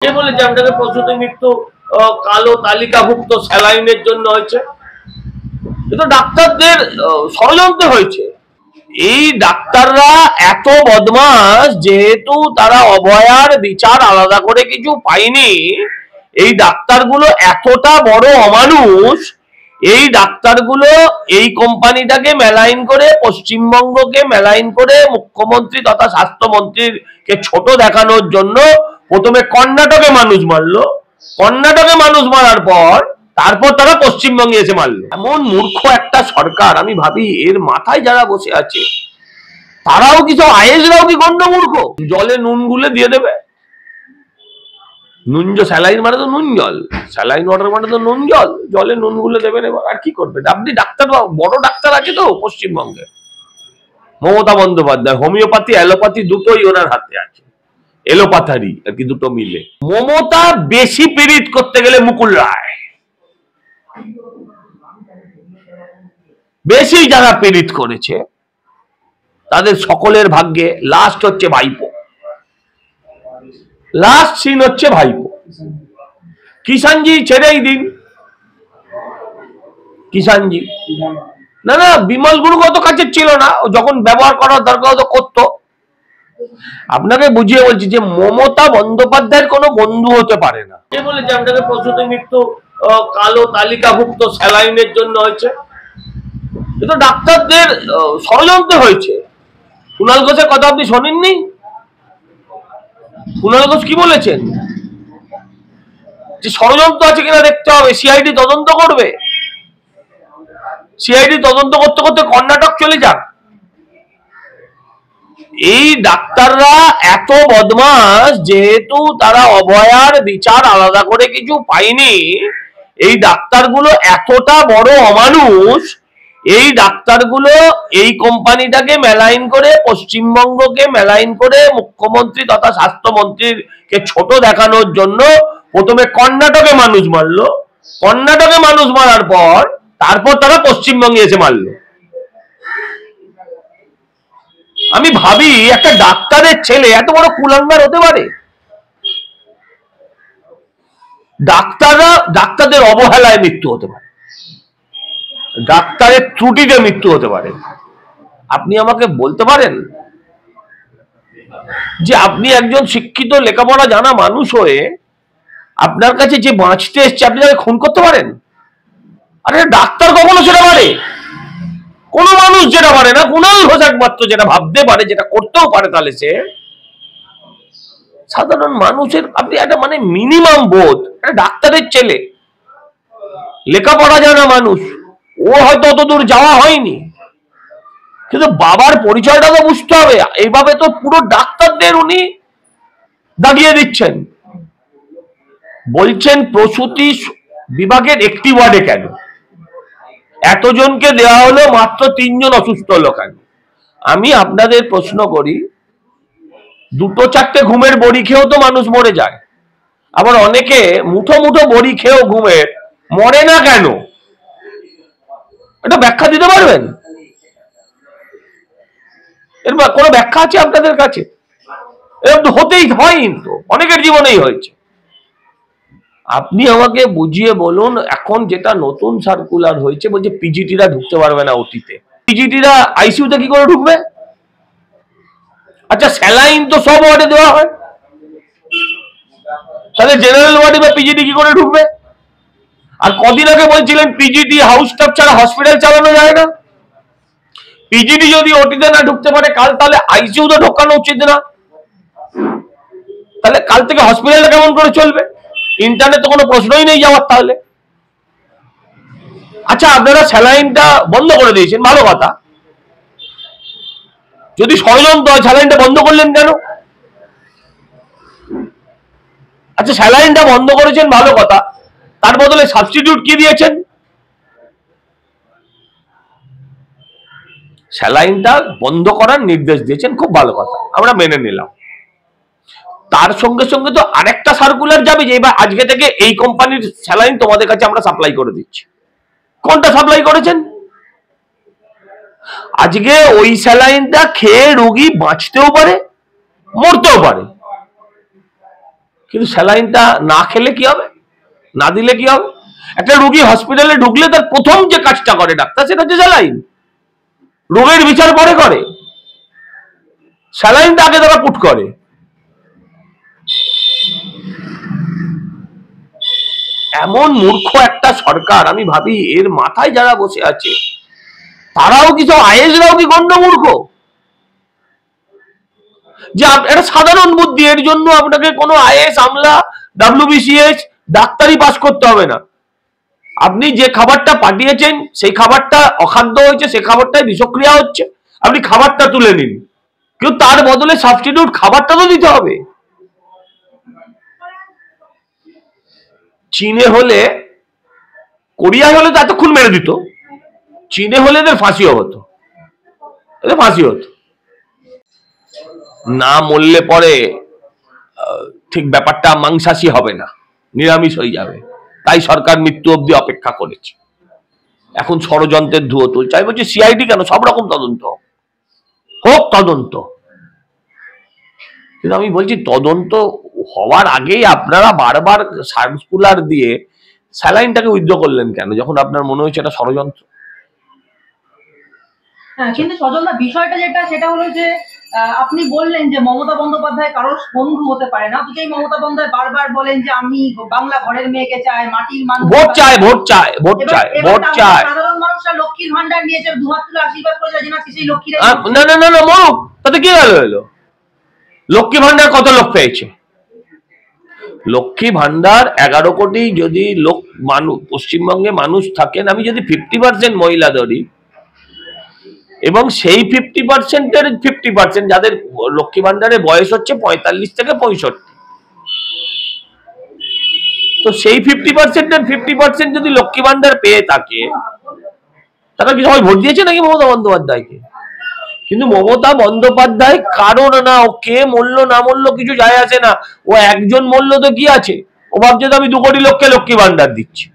বলে যে আপনাকে প্রসূতি মৃত্যু কালো তালিকাভুক্ত স্যালাইনের জন্য হয়েছে, কিন্তু ডাক্তারদের ষড়যন্ত্র হয়েছে। এই ডাক্তাররা এত বদমাস, যেহেতু তারা অভয়ার বিচার আলাদা করে কিছু পায়নি, এই ডাক্তারগুলো এতটা বড় অমানুষ, এই ডাক্তারগুলো এই কোম্পানিটাকে মেলাইন করে, পশ্চিমবঙ্গকে মেলাইন করে মুখ্যমন্ত্রী তথা স্বাস্থ্যমন্ত্রীকে ছোট দেখানোর জন্য প্রথমে কর্ণাটকে মানুষ মারলো, কর্ণাটকে মানুষ মারার পর তারপর তারা পশ্চিমবঙ্গে এসে মারলো। এমন মূর্খ একটা সরকার, আমি ভাবি এর মাথায় যারা বসে আছে তারাও কিছু, আইএসরাও কি গন্ড মূর্খ? জলে নুন গুলে দিয়ে দেবে। নুন স্যালাইন মানে তো নুন জল, স্যালাইন ওয়াটার মানে তো নুন জল, জলে নুন গুলে দেবেন। এবার আর কি করবেন আপনি? ডাক্তার, বড় ডাক্তার আছে তো পশ্চিমবঙ্গে, মমতা বন্দ্যোপাধ্যায়, হোমিওপ্যাথি অ্যালোপ্যাথি দুটোই ওনার হাতে আছে, এলোপাথারি আর কি, দুটো মিলে। মমতা বেশি পীড়িত করতে গেলে মুকুল রায়, বেশি যারা পীড়িত করেছে তাদের সকলের ভাগ্যে লাস্ট হচ্ছে ভাইপো, লাস্ট সিন হচ্ছে ভাইপো। কিষানজি ছেড়েই দিন, কিষানজি না না, বিমল গুরু কত কাছে ছিল না, যখন ব্যবহার করার দরকার হতো করতো। আপনাকে বুঝিয়ে বলছি যে মমতা বন্দ্যোপাধ্যায়ের কোনো বন্ধু হতে পারে না। কে বলেছে আপনাকে প্রসূতি মৃত্যু কালো তালিকাভুক্ত স্যালাইনের জন্য হয়েছে, কিন্তু ডাক্তারদের ষড়যন্ত্র হয়েছে। কুণাল ঘোষের কথা আপনি শোনেননি? কুণাল ঘোষ কি বলেছেন? যে ষড়যন্ত্র আছে কিনা দেখতে হবে, সিআইডি তদন্ত করবে। সিআইডি তদন্ত করতে করতে কর্ণাটক চলে যাক। এই ডাক্তাররা এত বদমাস, যেহেতু তারা অভয়ার বিচার আলাদা করে কিছু পায়নি, এই ডাক্তারগুলো এতটা বড় অমানুষ, এই ডাক্তারগুলো এই কোম্পানিটাকে মেলাইন করে, পশ্চিমবঙ্গকে মেলাইন করে মুখ্যমন্ত্রী তথা স্বাস্থ্যমন্ত্রীকে ছোট দেখানোর জন্য প্রথমে কর্ণাটকে মানুষ মারলো, কর্ণাটকে মানুষ মারার পর তারপর তারা পশ্চিমবঙ্গে এসে মারলো। আমি ভাবি একটা ডাক্তারের ছেলে এত বড় কুলাঙ্গার হতে পারে? ডাক্তারদের অবহেলায় মৃত্যু হতে পারে, ডাক্তারের ত্রুটিতে মৃত্যু হতে পারে। আপনি আমাকে বলতে পারেন যে আপনি একজন শিক্ষিত লেখাপড়া জানা মানুষ হয়ে আপনার কাছে যে বাঁচতে এসছে, আপনি তাকে খুন করতে পারেন? আরে ডাক্তার কখনো সেটা পারে? কোন মানুষ যেটা পারে না, কুণাল ঘোষ একমাত্র যেটা ভাবতে পারে, যেটা করতেও পারে, তাহলে সে সাধারণ মানুষের, আপনি একটা মানে মিনিমাম বোধ, একটা ডাক্তারের ছেলে লেখাপড়া জানা মানুষ, ও হয়তো অত দূর যাওয়া হয়নি, কিন্তু বাবার পরিচয়টা তো বুঝতে হবে। এইভাবে তো পুরো ডাক্তারদের উনি দাগিয়ে দিচ্ছেন। বলছেন প্রসূতি বিভাগের একটি ওয়ার্ডে কেন এতজনকে দেওয়া হলো, মাত্র 3 জন অসুস্থ হলো কেন? আমি আপনাদের প্রশ্ন করি, 2-4টে ঘুমের বড়ি খেয়েও তো মানুষ মরে যায়, আবার অনেকে মুঠো মুঠো বড়ি খেয়েও ঘুমের মরে না কেন? এটা ব্যাখ্যা দিতে পারবেন? এর কোনো ব্যাখ্যা আছে আপনাদের কাছে? এরকম তো হতেই হয়, কিন্তু অনেকের জীবনেই হয়েছে। আপনি আমাকে বুঝিয়ে বলুন, এখন যেটা নতুন সার্কুলার হয়েছে, বলছে পিজিটিরা ঢুকতে পারবে না ওটিতে। পিজিটিরা আইসিইউতে কি করে ঢুকবে? আচ্ছা, স্যালাইন তো সব ওয়ার্ডে দেওয়া হয়, তাহলে জেনারেল ওয়ার্ডে বা পিজিটি কি করে ঢুকবে? আর কদিন আগে বলছিলেন পিজিটি হাউস স্টাফ ছাড়া হসপিটাল চালানো যায় না। পিজিটি যদি ওটিতে না ঢুকতে পারে কাল, তাহলে আইসিইউতে ঢোকানো উচিত না? তাহলে কাল থেকে হসপিটালটা কেমন করে চলবে? ইন্টারনেট তো কোনো প্রশ্নই নেই যাওয়ার। তাহলে আচ্ছা, আপনারা স্যালাইনটা বন্ধ করে দিয়েছেন, ভালো কথা। যদি ষড়যন্ত্র হয়, স্যালাইনটা বন্ধ করলেন কেন? আচ্ছা, স্যালাইনটা বন্ধ করেছেন, ভালো কথা, তার বদলে সাবস্টিটিউট কি দিয়েছেন? স্যালাইনটা বন্ধ করার নির্দেশ দিয়েছেন, খুব ভালো কথা, আমরা মেনে নিলাম। তার সঙ্গে সঙ্গে তো আরেকটা সার্কুলার যাবে যে এবার আজকে থেকে এই কোম্পানির স্যালাইন তোমাদের কাছে আমরা সাপ্লাই করে দিচ্ছি। কোনটা সাপ্লাই করেছেন? আজকে ওই স্যালাইনটা খেয়ে রোগী বাঁচতেও পারে, মরতেও পারে। কিন্তু স্যালাইনটা না খেলে কি হবে, না দিলে কি হবে? একটা রোগী হসপিটালে ঢুকলে তার প্রথম যে কাজটা করে ডাক্তার, সেটা হচ্ছে স্যালাইন। রোগের বিচার পরে করে, স্যালাইনটা আগে তারা পুট করে। এমন মূর্খ একটা সরকার, আমি ভাবি এর মাথায় যারা বসে আছে তারাও কি, সব আইএসরাও কি গণ্ড মূর্খ? যে একটা সাধারণ বুদ্ধি, এর জন্য আপনাকে কোনো আইএস, আমলা, WBCS, ডাক্তারি পাস করতে হবে না। আপনি যে খাবারটা পাঠিয়েছেন সেই খাবারটা অখাদ্য হয়েছে, সেই খাবারটাই বিষক্রিয়া হচ্ছে, আপনি খাবারটা তুলে নিন, কিন্তু তার বদলে সাবস্টিটিউট খাবারটা তো দিতে হবে। চীনে হলে, কোরিয়া হলে তো এতক্ষণ মেরে দিত, চীনে হলে এদের ফাঁসিও হতো, এদের ফাঁসি হতো। না মরলে পরে ঠিক ব্যাপারটা মাংসাশী হবে না, নিরামিষ হয়ে যাবে, তাই সরকার মৃত্যু অবধি অপেক্ষা করেছে। এখন ষড়যন্ত্রের ধুয়ো তুলছে। আমি বলছি সিআইডি কেন, সব রকম তদন্ত হোক, তদন্ত। কিন্তু আমি বলছি তদন্ত হওয়ার আগেই আপনারা বারবার সার্কুলার দিয়ে স্যালাইনটাকে উইথড্র করলেন কেন, যখন আপনার মনে হয়েছে এটা ষড়যন্ত্র? হ্যাঁ, কিন্তু সজলদা বিষয়টা যেটা, সেটা হলো যে আপনি বললেন যে মমতা বন্দ্যোপাধ্যায় কারোর বন্ধু হতে পারে না, অথচ এই মমতা বন্দ্যোপাধ্যায় বারবার বলেন যে আমি বাংলা ঘরের মেয়েকে চাই, মাটির মানুষ ভোট চায়, ভোট চায়, ভোট চায়, ভোট চায়। সাধারণ মানুষরা লক্ষ্মীর ভান্ডার নিয়েছে, দুহাত তুলে আশীর্বাদ করেছে, যে না সেই লক্ষ্মীর। না না না না, মরুক, তাতে কি গেল? এলো লক্ষ্মী ভান্ডার কত লোক পেয়েছে? লক্ষ্মী ভান্ডার 11 কোটি যদি লোক মানুষ পশ্চিমবঙ্গে মানুষ থাকেন, আমি যদি 50% মহিলা ধরি, এবং সেই 50%-এর 50% যাদের লক্ষ্মী ভান্ডারের বয়স হচ্ছে 45 থেকে 65, তো সেই 50%-এর 50% যদি লক্ষ্মী ভান্ডার পেয়ে থাকে, তারা কি সবাই ভোট দিয়েছে নাকি মমতা বন্দ্যোপাধ্যায়কে? কিন্তু মমতা বন্দ্যোপাধ্যায় কারণ না, ও কে মরলো না মরলো কিছু যায় আসে না, ও একজন মরলো তো কি আছে, ও ভাবছে আমি 2 কোটি লোককে লক্ষ্মী ভান্ডার দিচ্ছি,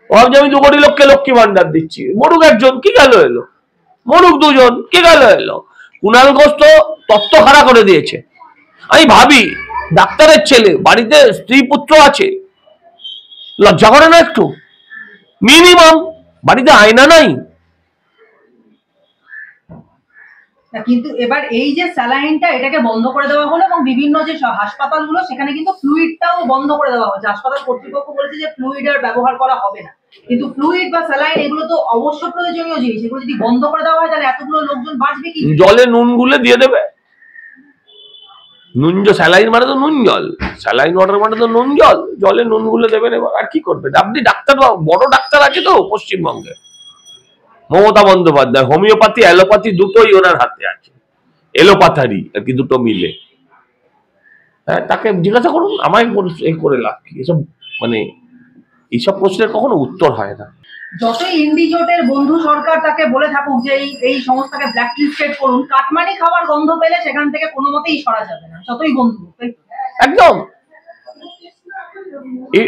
ও ভাবছে আমি 2 কোটি লোককে লক্ষ্মী ভান্ডার দিচ্ছি। মরুক একজন, কি গেল এলো, মরুক দুজন, কি গেল এলো। কুণাল ঘোষ তো তত্ত্ব খাড়া করে দিয়েছে। আমি ভাবি ডাক্তারের ছেলে, বাড়িতে স্ত্রী পুত্র আছে, লজ্জা করে না একটু? মিনিমাম বাড়িতে আয়না নাই। কিন্তু এবার এই যে স্যালাইনটা, এটাকে বন্ধ করে দেওয়া হলো, এবং বিভিন্ন যে হাসপাতালগুলো সেখানে কিন্তু ফ্লুইডটাও বন্ধ করে দেওয়া হচ্ছে। হাসপাতাল কর্তৃপক্ষ বলেছে যে ফ্লুইড আর ব্যবহার করা হবে না, কিন্তু ফ্লুইড বা স্যালাইন এগুলো তো অবশ্য প্রয়োজনীয় জিনিস, এগুলো যদি বন্ধ করে দেওয়া হয় তাহলে এতগুলো লোকজন বাঁচবে কি? জলে নুন গুলে দিয়ে দেবে, নুন স্যালাইন মানে তো নুন জল, স্যালাইন ওয়াটার মানে তো নুন জল, জলে নুন গুলে দেবেন। এবার আর কি করবেন আপনি? ডাক্তার, বড় ডাক্তার আছে তো পশ্চিমবঙ্গে, মমতা বন্দ্যোপাধ্যায়, হোমিওপ্যাথি অ্যালোপ্যাথি দুটোই ওনার হাতে আছে, এলোপ্যাথারি আর কি, দুটো মিলে। হ্যাঁ, তাকে জিজ্ঞাসা করুন, আমায় এই করে লাভ কি? এসব মানে এইসব প্রশ্নের কখনো উত্তর হয় না। যতই ইন্ডি জোটের বন্ধু সরকার তাকে বলে থাকুক যে এই সংস্থাকে ব্ল্যাকলিস্টেড করুন, কাটমানি খাবার গন্ধ পেলে সেখান থেকে কোনো মতেই সরা যাবে না, যতই বন্ধু। একদম,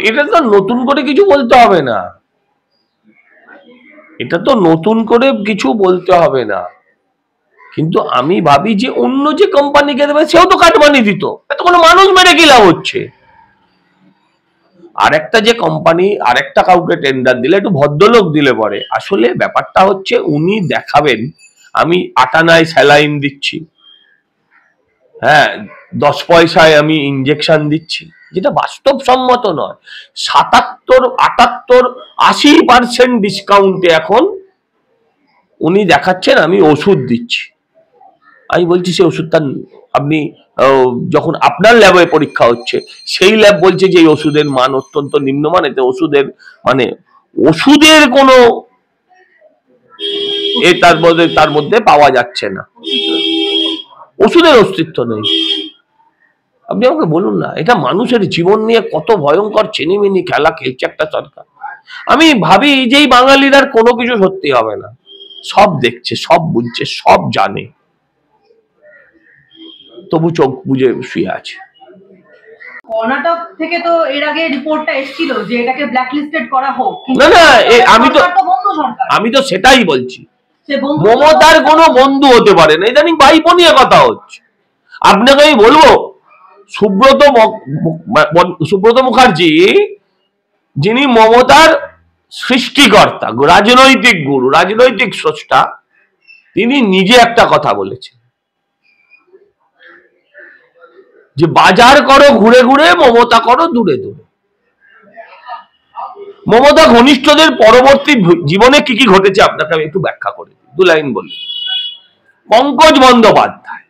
এটা তো নতুন করে কিছু বলতে হবে না, এটা তো নতুন করে কিছু বলতে হবে না। কিন্তু আমি ভাবি যে অন্য যে কোম্পানিকে দেবে সেও তো কাটমানি দিত, এত কোনো মানুষ মেরে কি লাভ হচ্ছে? আরেকটা যে কোম্পানি আরেকটা কাউকে টেন্ডার দিলে, একটু ভদ্রলোক দিলে পরে, আসলে ব্যাপারটা হচ্ছে উনি দেখাবেন আমি আটানায় স্যালাইন দিচ্ছি, হ্যাঁ 10 পয়সায় আমি ইনজেকশন দিচ্ছি, যেটা বাস্তবসম্মত নয়। 77, 78, 80% ডিসকাউন্টে এখন উনি দেখাচ্ছেন আমি ওষুধ দিচ্ছি। আমি বলছি সেই ওষুধটা আপনি যখন আপনার ল্যাবে পরীক্ষা হচ্ছে, সেই ল্যাব বলছে যে এই ওষুধের মান অত্যন্ত নিম্নমান, এতে ওষুধের মানে ওষুধের কোনো তার মধ্যে পাওয়া যাচ্ছে না, ওষুধের অস্তিত্ব নেই। আপনি আমাকে বলুন না, এটা মানুষের জীবন নিয়ে কত ভয়ঙ্কর চিনিমিনি খেলা খেলছে একটা সরকার। আমি ভাবি যে এই বাঙালির আর কোনো কিছু সত্যি হবে না, সব দেখছে, সব বুঝছে, সব জানে, তবু চোখ বুঝে শুয়ে আছে। কর্ণাটক থেকে তো এর আগে রিপোর্টটা এসেছিল যে এটাকে ব্ল্যাকলিস্টেড করা হোক। না না, আমি তো সেটাই বলছি, মমতার কোনো বন্ধু হতে পারে না, ইদানিং ভাইপো নিয়ে কথা হচ্ছে। আপনাকে আমি বলবো সুব্রত মুখার্জি, যিনি মমতার সৃষ্টিকর্তা, রাজনৈতিক গুরু, রাজনৈতিক স্রষ্টা, তিনি নিজে একটা কথা বলেছেন যে বাজার করো ঘুরে ঘুরে, মমতা করো দূরে দূরে। মমতা ঘনিষ্ঠদের পরবর্তী জীবনে কি কি ঘটেছে আপনাকে আমি একটু ব্যাখ্যা করে দিই, 2 লাইন বলি। পঙ্কজ বন্দ্যোপাধ্যায়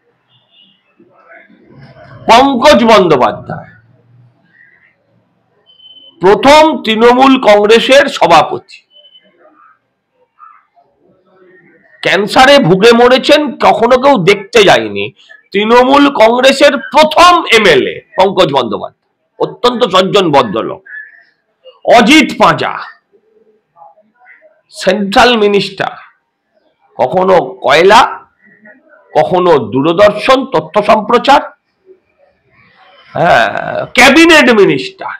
প্রথম তৃণমূল কংগ্রেসের সভাপতি, ক্যান্সারে ভুগে মরেছেন, কখনো কেউ দেখতে যায়নি। তৃণমূল কংগ্রেসের প্রথম এমএলএ পঙ্কজ বন্দ্যোপাধ্যায়, অত্যন্ত সজ্জন ভদ্রলোক। অজিত পাঁজা, সেন্ট্রাল মিনিস্টার, কখনো কয়লা, কখনো দূরদর্শন তথ্য সম্প্রচার, ক্যাবিনেট মিনিস্টার।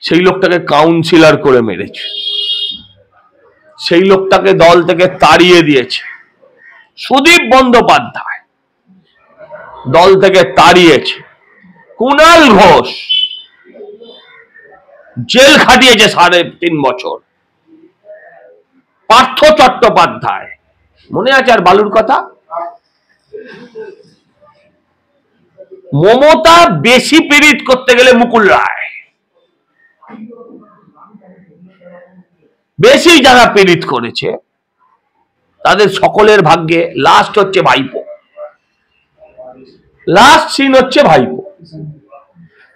সেই লোকটাকে কাউন্সিলর করে মেরেছে, সেই লোকটাকে দল থেকে তাড়িয়ে দিয়েছে। সুদীপ বন্দ্যোপাধ্যায় দল থেকে তাড়িয়েছে। কুণাল ঘোষ জেল খাটিয়েছে 3.5 বছর। পার্থ চট্টোপাধ্যায়, মনে আছে আর বালুর কথা? মমতা বেশি পীড়িত করতে গেলে মুকুল রায়, বেশি যারা পীড়িত করেছে তাদের সকলের ভাগ্যে লাস্ট হচ্ছে ভাইপো, লাস্ট সিন হচ্ছে ভাইপো।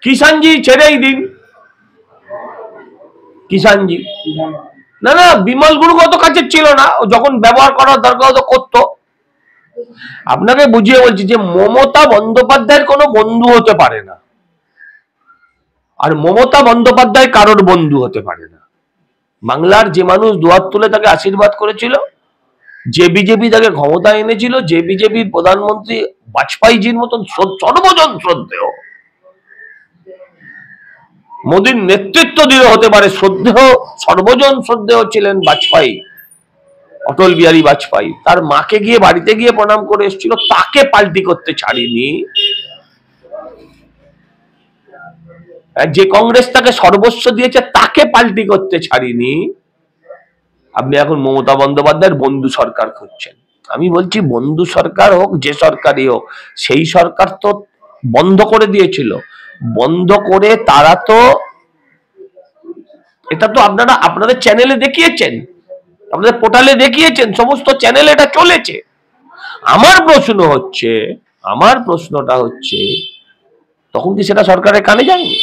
কিষাণজি ছেড়েই দিন, কিষাণজি না বিমল গুরু কত কাছে ছিল না, যখন ব্যবহার করার দরকার হতো করতো। আপনাকে বুঝিয়ে বলছি যে মমতা বন্দ্যোপাধ্যায়ের কোনো বন্ধু হতে পারে না, আর মমতা বন্দ্যোপাধ্যায় কারোর বন্ধু হতে পারে না। বাংলার যে মানুষ দুহাত তুলে তাকে আশীর্বাদ করেছিল, যে বিজেপি তাকে ক্ষমতা এনেছিল, যে বিজেপির প্রধানমন্ত্রী বাজপেয়ীজির মতন সর্বজন শ্রদ্ধেয়, মোদীর নেতৃত্ব দিলে হতে পারে শ্রদ্ধেয়, সর্বজন শ্রদ্ধেয় ছিলেন বাজপেয়ী, অটল বিহারী বাজপেয়ী। তার মাকে গিয়ে বাড়িতে গিয়ে প্রণাম করে এসেছিল, তাকে পাল্টি করতে ছাড়িনি। যে কংগ্রেস তাকে সর্বস্ব দিয়েছে তাকে পাল্টি করতে ছাড়িনি। আপনি এখন মমতা বন্দ্যোপাধ্যায়ের বন্ধু সরকার খুঁজছেন। আমি বলছি বন্ধু সরকার হোক, যে সরকারই হোক, সেই সরকার তো বন্ধ করে দিয়েছিল। বন্ধ করে তারা তো, এটা তো আপনারা আপনাদের চ্যানেলে দেখিয়েছেন, আপনাদের পোর্টালে দেখিয়েছেন, সমস্ত চ্যানেলে এটা চলেছে। আমার প্রশ্নটা হচ্ছে তখন কি সেটা সরকারের কানে যায়নি?